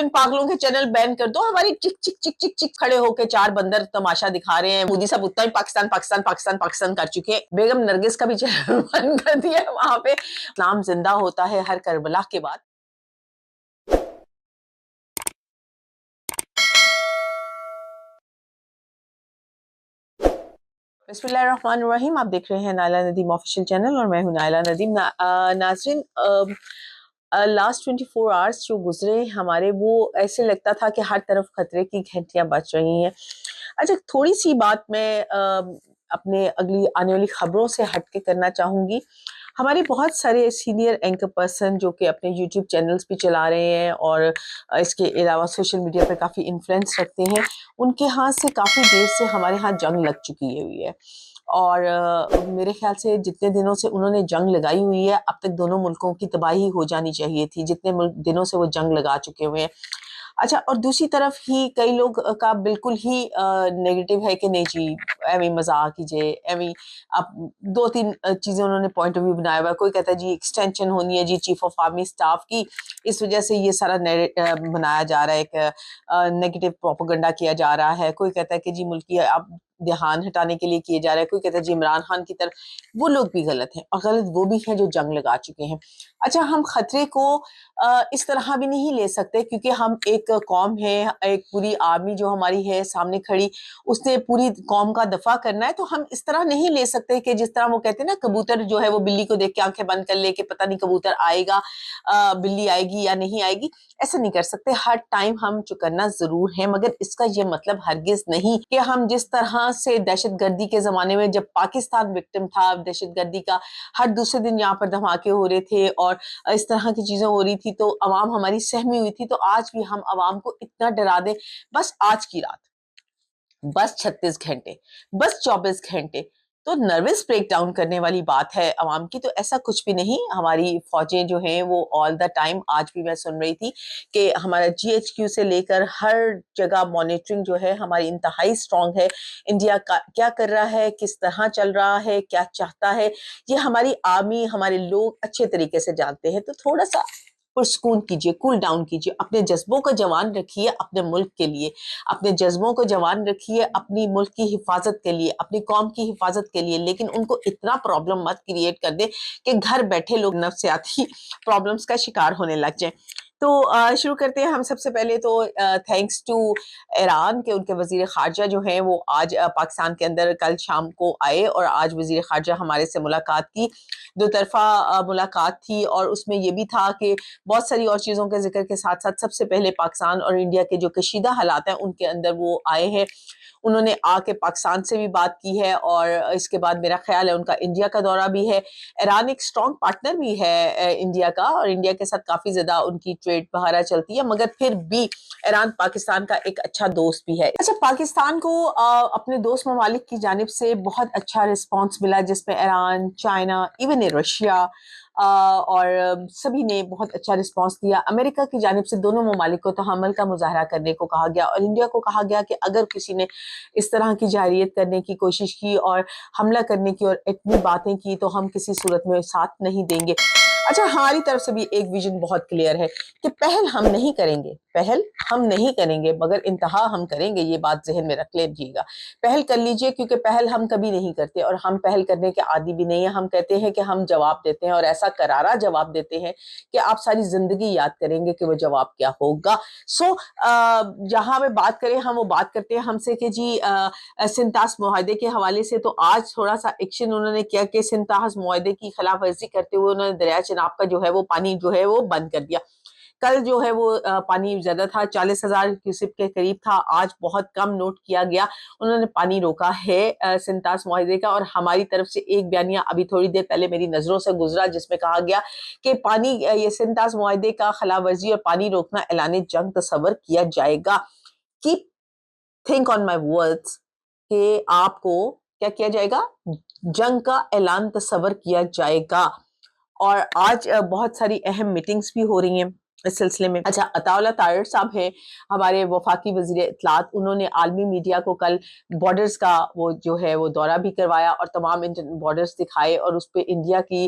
इन पागलों के channel ban कर दो, हमारी चिक चिक चिक चिक चिक खड़े होके 4 बंदर तमाशा दिखा रहे हैं, मोदी साहब उतना ही पाकिस्तान पाकिस्तान पाकिस्तान पाकिस्तान कर चुके हैं, बेगम नरगिस का भी चैनल बंद कर दिया वहां पे। इस्लाम जिंदा होता है हर करबला के बाद। बिस्मिल्लाहिर्रहमानिर्रहीम, आप देख रहे हैं नायला नदीम ऑफिशियल चैनल और मैं हूं नायला नदीम। नाज़रीन, लास्ट 24 आवर्स जो गुजरे हमारे, वो ऐसे लगता था कि हर तरफ खतरे की घंटियां बज रही हैं। अच्छा, थोड़ी सी बात मैं अपने अगली आने वाली खबरों से हटके करना चाहूंगी। हमारे बहुत सारे सीनियर एंकर पर्सन जो कि अपने यूट्यूब चैनल्स भी चला रहे हैं और इसके अलावा सोशल मीडिया पर काफ़ी इन्फ्लुएंस रखते हैं, उनके हाथ से काफ़ी देर से हमारे यहाँ जंग लग चुकी हुई है। और मेरे ख्याल से जितने दिनों से उन्होंने जंग लगाई हुई है, अब तक दोनों मुल्कों की तबाही हो जानी चाहिए थी, जितने दिनों से वो जंग लगा चुके हुए हैं। अच्छा, और दूसरी तरफ ही कई लोग का बिल्कुल ही नेगेटिव है कि नहीं जी, एवं मजाक कीजिए, एवं आप 2-3 चीजें उन्होंने पॉइंट ऑफ व्यू बनाया हुआ है। कोई कहता है जी एक्सटेंशन होनी है जी चीफ ऑफ आर्मी स्टाफ की, इस वजह से ये सारा बनाया जा रहा है, एक नेगेटिव प्रोपेगेंडा किया जा रहा है। कोई कहता है कि जी मुल्क की अब ध्यान हटाने के लिए किए जा रहा है। कोई कहता है जी इमरान खान की तरफ। वो लोग भी गलत हैं और गलत वो भी हैं जो जंग लगा चुके हैं। अच्छा, हम खतरे को इस तरह भी नहीं ले सकते क्योंकि हम एक कौम है, एक पूरी आर्मी जो हमारी है सामने खड़ी, उसने पूरी कौम का दफा करना है, तो हम इस तरह नहीं ले सकते कि जिस तरह वो कहते हैं ना, कबूतर जो है वो बिल्ली को देख के आंखें बंद कर ले कि पता नहीं कबूतर आएगा, बिल्ली आएगी या नहीं आएगी। ऐसा नहीं कर सकते, हर टाइम हम चुकन्ना जरूर है, मगर इसका ये मतलब हरगिज नहीं कि हम जिस तरह से दहशतगर्दी के जमाने में जब पाकिस्तान विक्टिम था दहशतगर्दी का, हर दूसरे दिन यहाँ पर धमाके हो रहे थे और इस तरह की चीजें हो रही थी, तो अवाम हमारी सहमी हुई थी, तो आज भी हम अवाम को इतना डरा दें, बस आज की रात, बस 36 घंटे, बस 24 घंटे, तो नर्वस ब्रेक डाउन करने वाली बात है अवाम की। तो ऐसा कुछ भी नहीं, हमारी फौजें जो हैं वो ऑल द टाइम, आज भी मैं सुन रही थी कि हमारा GHQ से लेकर हर जगह मॉनिटरिंग जो है हमारी इंतहाई स्ट्रांग है। इंडिया का क्या कर रहा है, किस तरह चल रहा है, क्या चाहता है, ये हमारी आर्मी, हमारे लोग अच्छे तरीके से जानते हैं। तो थोड़ा सा पुरस्कून कीजिए, कूल डाउन कीजिए, अपने जज्बों को जवान रखिए अपने मुल्क के लिए, अपने जज्बों को जवान रखिए अपनी मुल्क की हिफाजत के लिए, अपनी कौम की हिफाजत के लिए, लेकिन उनको इतना प्रॉब्लम मत क्रिएट कर दे कि घर बैठे लोग नफ्सियाती प्रॉब्लम्स का शिकार होने लग जाएं। तो शुरू करते हैं हम। सबसे पहले तो थैंक्स टू ईरान के उनके वजीर खारजा जो हैं वो आज पाकिस्तान के अंदर कल शाम को आए और आज वजीर खारजा हमारे से मुलाकात की। दो तरफा मुलाकात थी और उसमें ये भी था कि बहुत सारी और चीज़ों के जिक्र के साथ साथ सबसे पहले पाकिस्तान और इंडिया के जो कशीदा हालात हैं उनके अंदर वो आए हैं। उन्होंने आके पाकिस्तान से भी बात की है और इसके बाद मेरा ख्याल है उनका इंडिया का दौरा भी है। ईरान एक स्ट्रॉन्ग पार्टनर भी है इंडिया का, और इंडिया के साथ काफ़ी ज़्यादा उनकी ट्रेड वगैरह चलती है, मगर फिर भी ईरान पाकिस्तान का एक अच्छा दोस्त भी है। अच्छा, पाकिस्तान को अपने दोस्त ममालिक की जानिब से बहुत अच्छा रिस्पॉन्स मिला, जिसमें ईरान, चाइना, इवन रशिया और सभी ने बहुत अच्छा रिस्पांस दिया। अमेरिका की जानिब से दोनों ममालिक को तहम्मुल का मुजाहरा करने को कहा गया और इंडिया को कहा गया कि अगर किसी ने इस तरह की जारियत करने की कोशिश की और हमला करने की और इतनी बातें की तो हम किसी सूरत में साथ नहीं देंगे। अच्छा, हमारी तरफ से भी एक विजन बहुत क्लियर है कि पहल हम नहीं करेंगे, पहल हम नहीं करेंगे, मगर इंतहा हम करेंगे। ये बात जहन में रख लीजिएगा। पहल कर लीजिए, क्योंकि पहल हम कभी नहीं करते और हम पहल करने के आदी भी नहीं है। हम कहते हैं कि हम जवाब देते हैं और ऐसा करारा जवाब देते हैं कि आप सारी जिंदगी याद करेंगे कि वो जवाब क्या होगा। सो जहां पे बात करें, हम वो बात करते हैं हमसे कि जी सिंतास मुआहदे के हवाले से, तो आज थोड़ा सा एक्शन उन्होंने किया कि सिंतास मुआहदे की खिलाफ वर्जी करते हुए उन्होंने दरिया चिनाब का जो है वो पानी जो है वो बंद कर दिया। कल जो है वो पानी ज्यादा था, 40,000 क्यूसिक के करीब था, आज बहुत कम नोट किया गया। उन्होंने पानी रोका है सिंतास मुआहदे का, और हमारी तरफ से एक बयानिया अभी थोड़ी देर पहले मेरी नजरों से गुजरा जिसमें कहा गया कि पानी ये सिंतास मुआहदे का खिलाफ वर्जी और पानी रोकना ऐलान जंग तस्वर किया जाएगा। Keep think on my words कि आपको क्या किया जाएगा, जंग का ऐलान तस्वर किया जाएगा। और आज बहुत सारी अहम मीटिंग्स भी हो रही हैं। اس سلسلے میں. اچھا, عطاءاللہ طاہر صاحب ہیں ہمارے وفاقی وزیر اطلاعات, انہوں نے عالمی میڈیا کو کل بارڈرز کا وہ جو ہے وہ دورہ بھی کروایا اور تمام بارڈرز دکھائے, اور اس پہ انڈیا کی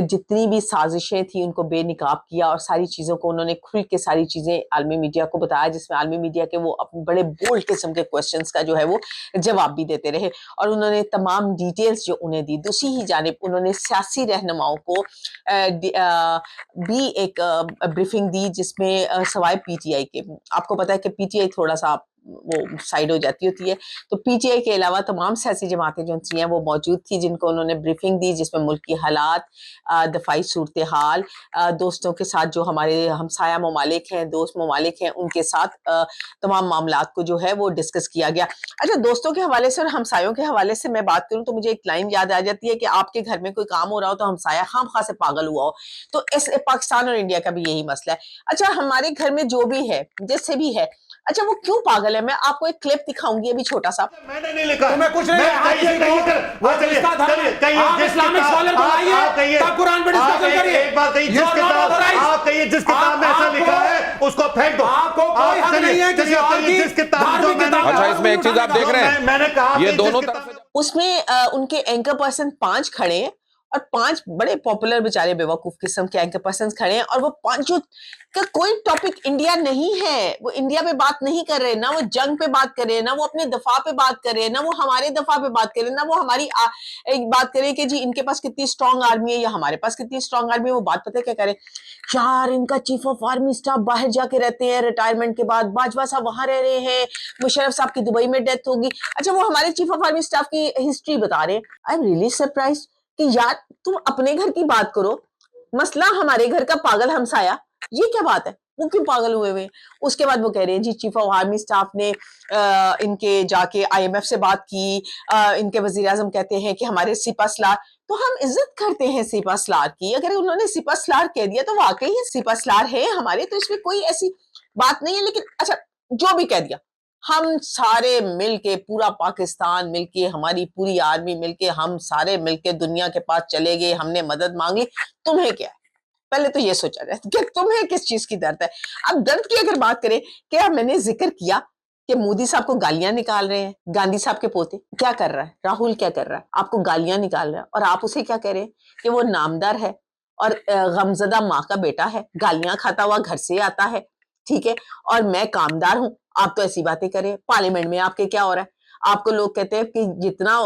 جتنی بھی سازشیں تھیں ان کو بے نقاب کیا, اور ساری چیزوں کو انہوں نے کھل کے ساری چیزیں عالمی میڈیا کو بتایا, جس میں عالمی میڈیا کے وہ بڑے بولڈ قسم کے کوسچنز کا جو ہے وہ جواب بھی دیتے رہے, اور انہوں نے تمام ڈیٹیلز جو انہیں دی. دوسری ہی جانب انہوں نے سیاسی رہنماؤں کو بھی ایک بریفنگ دی, جس میں سوائے پی ٹی آئی کے, آپ کو پتا ہے کہ پی ٹی آئی تھوڑا سا وہ سائڈ ہو جاتی ہوتی ہے, تو پی ٹی آئی کے علاوہ تمام سیاسی جماعتیں جو ہیں وہ موجود تھی, جن کو انہوں نے بریفنگ دی, جس میں ملک کی حالات, دفاعی صورتحال, دوستوں کے ساتھ جو ہمارے ہمسایہ ممالک ہیں, دوست ممالک ہیں, ان کے ساتھ تمام معاملات کو جو ہے وہ ڈسکس کیا گیا. اچھا, دوستوں کے حوالے سے اور ہمسایوں کے حوالے سے میں بات کروں تو مجھے ایک لائن یاد آ جاتی ہے کہ آپ کے گھر میں کوئی کام ہو رہا ہو تو ہمسایہ خام خواہ سے پاگل ہوا ہو, تو اس پاکستان اور انڈیا کا بھی یہی مسئلہ ہے. اچھا, ہمارے گھر میں جو بھی ہے جس سے بھی ہے, اچھا وہ کیوں پاگل ہے؟ میں آپ کو ایک کلپ دکھاؤں گی ابھی چھوٹا سا. میں نے نہیں لکھا, تمہیں کچھ نہیں ایک بات کہیے, آپ کہیے جس کتاب میں ایسا لکھا ہے اس کو پھینک دو. آپ کو کوئی حق نہیں ہے کسی اور کی جس کتاب جو میں نے, اچھا اس میں ایک چیز آپ دیکھ رہے ہیں, میں نے کہا یہ دونوں طرف اس میں ان کے اینکر پرسن 5 کھڑے ہیں, اور 5 بڑے پاپولر بیچارے بیوقوف قسم کے اینکر پرسنز کھڑے ہیں, اور وہ 5 کا کوئی ٹاپک انڈیا نہیں ہے, وہ انڈیا پہ بات نہیں کر رہے, نہ وہ جنگ پہ بات کر رہے, نہ وہ اپنے دفاع پہ بات کر رہے, نہ وہ ہمارے دفاع پہ بات کر رہے, نہ وہ ہماری بات کرے کہ جی ان کے پاس کتنی اسٹرانگ آرمی ہے یا ہمارے پاس کتنی اسٹرانگ آرمی ہے. وہ بات پتہ کیا کرے, یار ان کا چیف آف آرمی اسٹاف باہر جا کے رہتے ہیں ریٹائرمنٹ کے بعد, باجوہ صاحب وہاں رہ رہے ہیں, مشرف صاحب کی دبئی میں ڈیتھ ہوگی. اچھا, وہ ہمارے چیف آف آرمی اسٹاف کی ہسٹری بتا رہے ہیں. آئی ایم ریئلی سرپرائزڈ کہ یار تم اپنے گھر کی بات کرو, مسئلہ ہمارے گھر کا پاگل ہمسایا, یہ کیا بات ہے, وہ کیوں پاگل ہوئے ہوئے. اس کے بعد وہ کہہ رہے ہیں جی چیف آف آرمی اسٹاف نے ان کے جا کے آئی ایم ایف سے بات کی, ان کے وزیر اعظم کہتے ہیں کہ ہمارے سپہ سالار, تو ہم عزت کرتے ہیں سپہ سالار کی, اگر انہوں نے سپہ سالار کہہ دیا تو واقعی یہ سپہ سالار ہے ہمارے, تو اس میں کوئی ایسی بات نہیں ہے. لیکن اچھا جو بھی کہہ دیا, ہم سارے مل کے, پورا پاکستان مل کے, ہماری پوری آرمی مل کے, ہم سارے مل کے دنیا کے پاس چلے گئے, ہم نے مدد مانگ لی, تمہیں کیا ہے؟ پہلے تو یہ سوچا جائے کہ تمہیں کس چیز کی درد ہے. اب درد کی اگر بات کریں, کیا میں نے ذکر کیا کہ مودی صاحب کو گالیاں نکال رہے ہیں, گاندھی صاحب کے پوتے کیا کر رہا ہے, راہل کیا کر رہا ہے, آپ کو گالیاں نکال رہا ہے, اور آپ اسے کیا کہہ رہے ہیں کہ وہ نامدار ہے اور غمزدہ ماں کا بیٹا ہے, گالیاں کھاتا ہوا گھر سے آتا ہے, ٹھیک ہے, اور میں کامدار ہوں. آپ تو ایسی باتیں کریں. پارلیمنٹ میں آپ کے کیا ہو رہا ہے, آپ کو لوگ کہتے ہیں کہ جتنا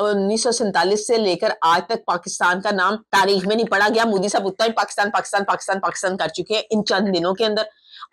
1947 سے لے کر آج تک پاکستان کا نام تاریخ میں نہیں پڑھا گیا, مودی صاحب اتنا ہی پاکستان پاکستان پاکستان پاکستان کر چکے ہیں ان چند دنوں کے اندر.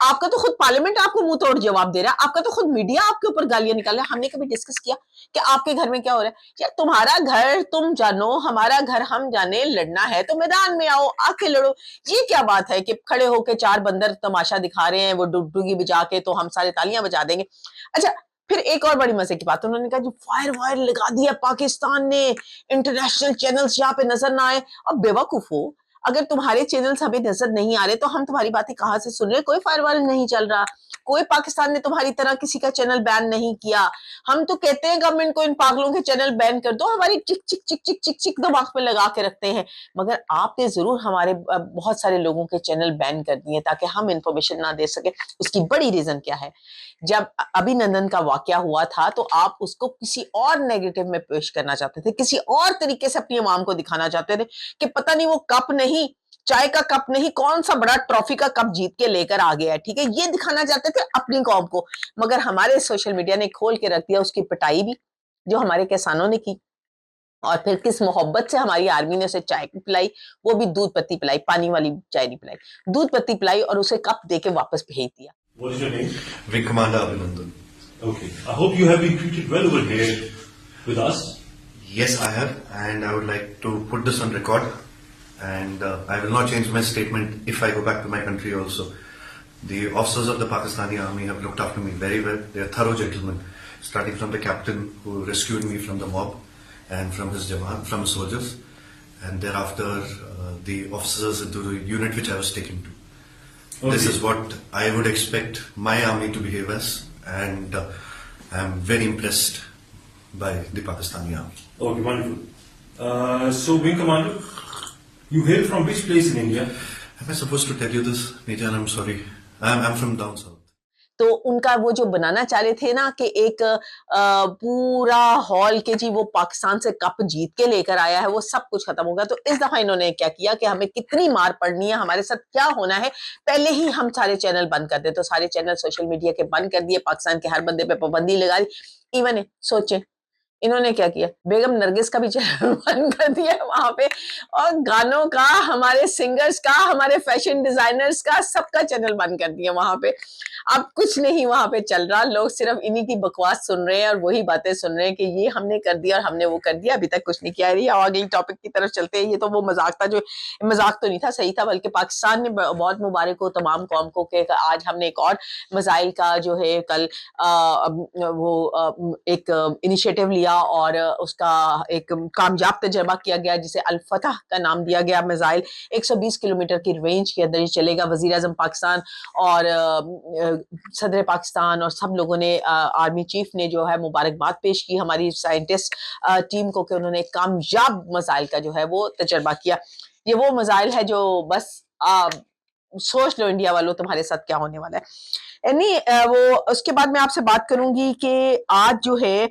آپ کا تو خود پارلیمنٹ آپ کو منہ توڑ جواب دے رہا ہے, آپ کا تو خود میڈیا آپ کے اوپر گالیاں نکال رہا ہے. ہم نے کبھی ڈسکس کیا کہ آپ کے گھر میں کیا ہو رہا ہے؟ یار تمہارا گھر تم جانو, ہمارا گھر ہم جانے, لڑنا ہے تو میدان میں آؤ, آ کے لڑو. یہ کیا بات ہے کہ کھڑے ہو کے 4 بندر تماشا دکھا رہے ہیں وہ ڈگڈگی بجا کے, تو ہم سارے تالیاں بجا دیں گے. اچھا, پھر ایک اور بڑی مزے کی بات, انہوں نے کہا جو فائر وائر لگا دیا پاکستان نے, انٹرنیشنل چینلز یہاں پہ نظر نہ آئے. اب بیوقوف ہو, اگر تمہارے چینلز ہمیں نظر نہیں آ رہے تو ہم تمہاری باتیں کہاں سے سن رہے؟ کوئی فائر وائر نہیں چل رہا, کوئی پاکستان نے تمہاری طرح کسی کا چینل بین نہیں کیا. ہم تو کہتے ہیں گورنمنٹ کو ان پاگلوں کے چینل بین کر دو, ہماری چک چک چک چک چک چک دماغ پہ لگا کے رکھتے ہیں. مگر آپ نے ضرور ہمارے بہت سارے لوگوں کے چینل بین کر دیے تاکہ ہم انفارمیشن نہ دے سکیں. اس کی بڑی ریزن کیا ہے, جب ابھی نندن کا واقعہ ہوا تھا تو آپ اس کو کسی اور نیگیٹو میں پیش کرنا چاہتے تھے, کسی اور طریقے سے اپنی عوام کو دکھانا چاہتے تھے کہ پتہ نہیں وہ کپ نہیں, چائے کا کپ نہیں, کون سا بڑا ٹرافی کا کپ جیت کے لے کر آ گیا ہے, ٹھیک ہے, یہ دکھانا چاہتے تھے اپنی قوم کو. مگر ہمارے سوشل میڈیا نے کھول کے رکھ دیا اس کی پٹائی بھی جو ہمارے کسانوں نے کی, اور پھر کس محبت سے ہماری آرمی نے اسے چائے پلائی, وہ بھی دودھ پتی پلائی, پانی والی چائے نہیں پلائی, دودھ پتی پلائی, اور اسے کپ دے کے واپس بھیج دیا. What is your name? Wing Commander Abhinandan. Okay. I hope you have been treated well over here with us. Yes, I have, and I would like to put this on record. And I will not change my statement if I go back to my country also. The officers of the Pakistani army have looked after me very well. They are thorough gentlemen, starting from the captain who rescued me from the mob and from his Jawan, from his soldiers, and thereafter the officers into the unit which I was taken to. Okay. This is what I would expect my army to behave as, and I am very impressed by the Pakistani army. Okay, wonderful. So, Wing Commander, you hail from which place in India? Am I supposed to tell you this, Neejan? I'm sorry. I'm from down south. तो उनका वो जो बनाना चाह रहे थे ना कि एक पूरा हॉल के जी वो पाकिस्तान से कप जीत के लेकर आया है, वो सब कुछ खत्म होगा। तो इस दफा इन्होंने क्या किया कि हमें कितनी मार पड़नी है, हमारे साथ क्या होना है, पहले ही हम सारे चैनल बंद कर दे। तो सारे चैनल सोशल मीडिया के बंद कर दिए, पाकिस्तान के हर बंदे पे पाबंदी लगा दी। इवन सोचे इन्होंने क्या किया, बेगम नरगिस का भी चैनल बंद कर दिया वहां पे, और गानों का, हमारे सिंगर्स का, हमारे फैशन डिजाइनर्स का, सबका चैनल बंद कर दिया वहां पे। अब कुछ नहीं वहां पे चल रहा, लोग सिर्फ इन्हीं की बकवास सुन रहे हैं और वही बातें सुन रहे हैं कि ये हमने कर दिया और हमने वो कर दिया, अभी तक कुछ नहीं किया। अगली टॉपिक की तरफ चलते हैं। ये तो वो मजाक था, जो मजाक तो नहीं था, सही था, बल्कि पाकिस्तान ने बहुत मुबारक हो तमाम कौम को कि आज हमने एक और मिसाइल का जो है कल एक इनिशिएटिव लिया और उसका एक कामयाब तजर्बा किया गया, जिसे अल फतह का नाम दिया गया। मिसाइल 120 किलोमीटर की रेंज के अंदर ही चलेगा। वजीर आजम पाकिस्तान और सदर पाकिस्तान और सब लोगों ने, आर्मी चीफ ने जो है मुबारकबाद पेश की हमारी साइंटिस्ट टीम को कि उन्होंने कामयाब मिसाइल का जो है वो तजर्बा किया। ये वो मिसाइल है जो बस सोच लो इंडिया वालों तुम्हारे साथ क्या होने वाला है। वो उसके बाद मैं आपसे बात करूंगी कि आज जो है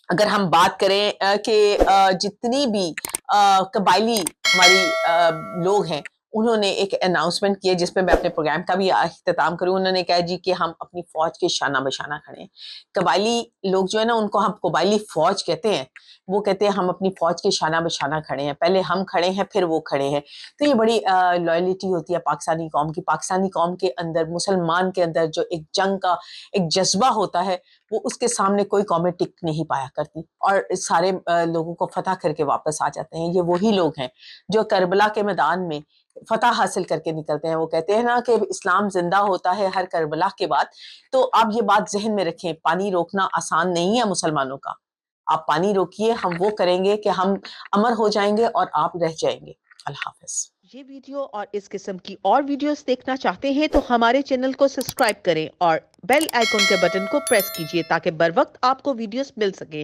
अगर हम बात करें कि जितनी भी कबायली हमारी लोग हैं, उन्होंने एक अनाउंसमेंट किया जिसमें मैं अपने प्रोग्राम का भी इख्तिताम करूं। उन्होंने कहा जी कि हम अपनी फौज के शाना बशाना खड़े हैं। कबायली लोग जो है ना, उनको हम कबायली फौज कहते हैं। वो कहते हैं हम अपनी फौज के शाना बशाना खड़े हैं, पहले हम खड़े हैं फिर वो खड़े हैं। तो ये बड़ी लॉयल्टी होती है पाकिस्तानी कौम की। पाकिस्तानी कौम के अंदर, मुसलमान के अंदर जो एक जंग का एक जज्बा होता है, वो उसके सामने कोई कौमें टिक नहीं पाया करती और सारे लोगों को फतह करके वापस आ जाते हैं। ये वही लोग हैं जो करबला के मैदान में फतह हासिल करके निकलते हैं। वो कहते हैं ना कि इस्लाम जिंदा होता है हर करबला के बाद। तो आप ये बात जहन में रखें, पानी रोकना आसान नहीं है मुसलमानों का। आप पानी रोकिए, हम वो करेंगे कि हम अमर हो जाएंगे और आप रह जाएंगे। अल्लाह हाफिज। ये वीडियो और इस किस्म की और वीडियोस देखना चाहते हैं तो हमारे चैनल को सब्सक्राइब करें और बेल आइकन के बटन को प्रेस कीजिए ताकि बर वक्त आपको वीडियोस मिल सके।